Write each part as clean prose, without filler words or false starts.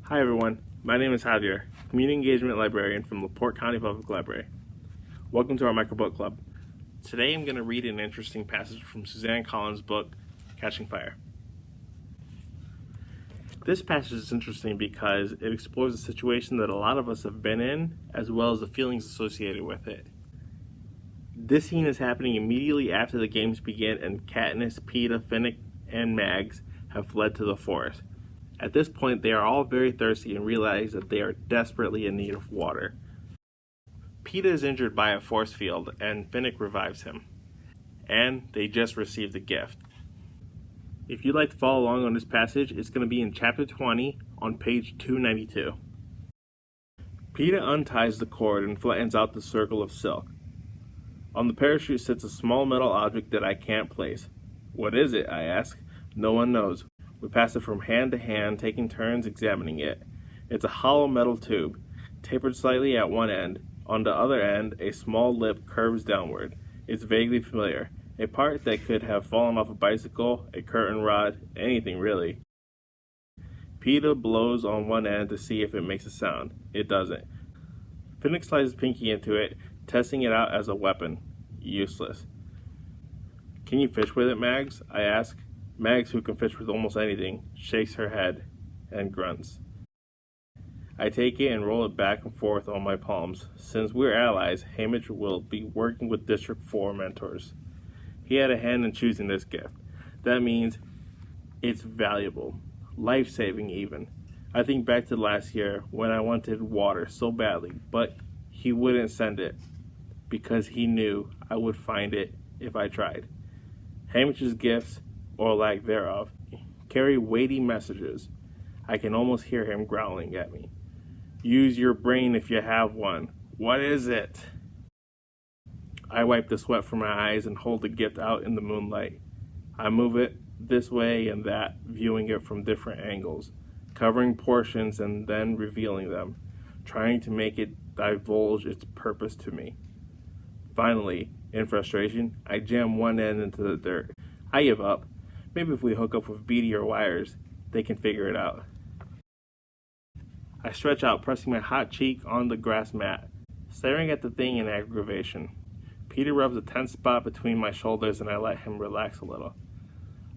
Hi everyone, my name is Javier, Community Engagement Librarian from LaPorte County Public Library. Welcome to our Microbook Club. Today I'm going to read an interesting passage from Suzanne Collins' book, Catching Fire. This passage is interesting because it explores a situation that a lot of us have been in, as well as the feelings associated with it. This scene is happening immediately after the games begin and Katniss, Peeta, Finnick, and Mags have fled to the forest. At this point, they are all very thirsty and realize that they are desperately in need of water. Peeta is injured by a force field, and Finnick revives him. And they just received a gift. If you'd like to follow along on this passage, it's going to be in chapter 20 on page 292. Peeta unties the cord and flattens out the circle of silk. On the parachute sits a small metal object that I can't place. What is it? I ask. No one knows. We pass it from hand to hand, taking turns examining it. It's a hollow metal tube, tapered slightly at one end. On the other end, a small lip curves downward. It's vaguely familiar. A part that could have fallen off a bicycle, a curtain rod, anything really. Peeta blows on one end to see if it makes a sound. It doesn't. Finnick slides his pinky into it, testing it out as a weapon. Useless. Can you fish with it, Mags? I ask. Mags, who can fish with almost anything, shakes her head and grunts. I take it and roll it back and forth on my palms. Since we're allies, Hamish will be working with District 4 mentors. He had a hand in choosing this gift. That means it's valuable, life-saving even. I think back to last year when I wanted water so badly, but he wouldn't send it because he knew I would find it if I tried. Hamish's gifts, or lack thereof, carry weighty messages. I can almost hear him growling at me. Use your brain if you have one. What is it? I wipe the sweat from my eyes and hold the gift out in the moonlight. I move it this way and that, viewing it from different angles, covering portions and then revealing them, trying to make it divulge its purpose to me. Finally, in frustration, I jam one end into the dirt. I give up. Maybe if we hook up with beady or wires, they can figure it out. I stretch out, pressing my hot cheek on the grass mat, staring at the thing in aggravation. Peeta rubs a tense spot between my shoulders and I let him relax a little.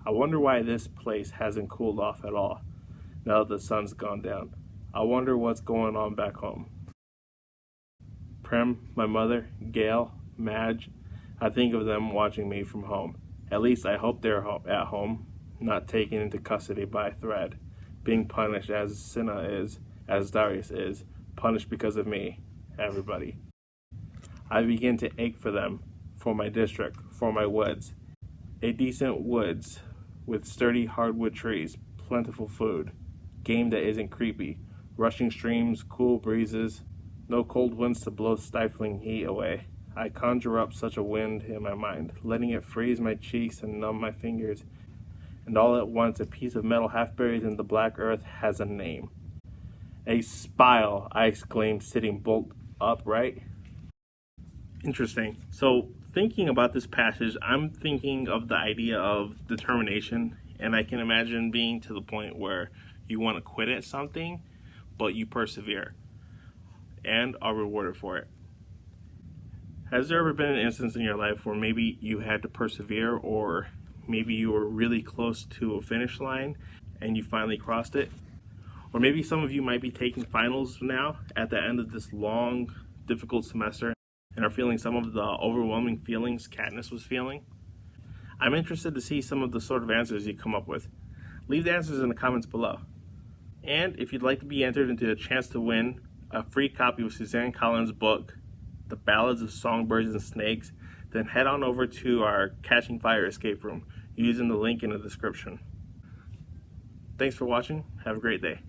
I wonder why this place hasn't cooled off at all, now that the sun's gone down. I wonder what's going on back home. Prem, my mother, Gail, Madge, I think of them watching me from home. At least I hope they're at home, not taken into custody by thread, being punished as Cinna is, as Darius is, punished because of me, everybody. I begin to ache for them, for my district, for my woods. A decent woods with sturdy hardwood trees, plentiful food, game that isn't creepy, rushing streams, cool breezes, no cold winds to blow stifling heat away. I conjure up such a wind in my mind, letting it freeze my cheeks and numb my fingers. And all at once, a piece of metal half buried in the black earth has a name. A spile, I exclaim, sitting bolt upright. Interesting. So, thinking about this passage, I'm thinking of the idea of determination, and I can imagine being to the point where you want to quit at something, but you persevere, and are rewarded for it. Has there ever been an instance in your life where maybe you had to persevere, or maybe you were really close to a finish line and you finally crossed it? Or maybe some of you might be taking finals now at the end of this long, difficult semester and are feeling some of the overwhelming feelings Katniss was feeling. I'm interested to see some of the sort of answers you come up with. Leave the answers in the comments below. And if you'd like to be entered into a chance to win a free copy of Suzanne Collins' book, The Ballads of Songbirds and Snakes, then head on over to our Catching Fire escape room using the link in the description. Thanks for watching. Have a great day.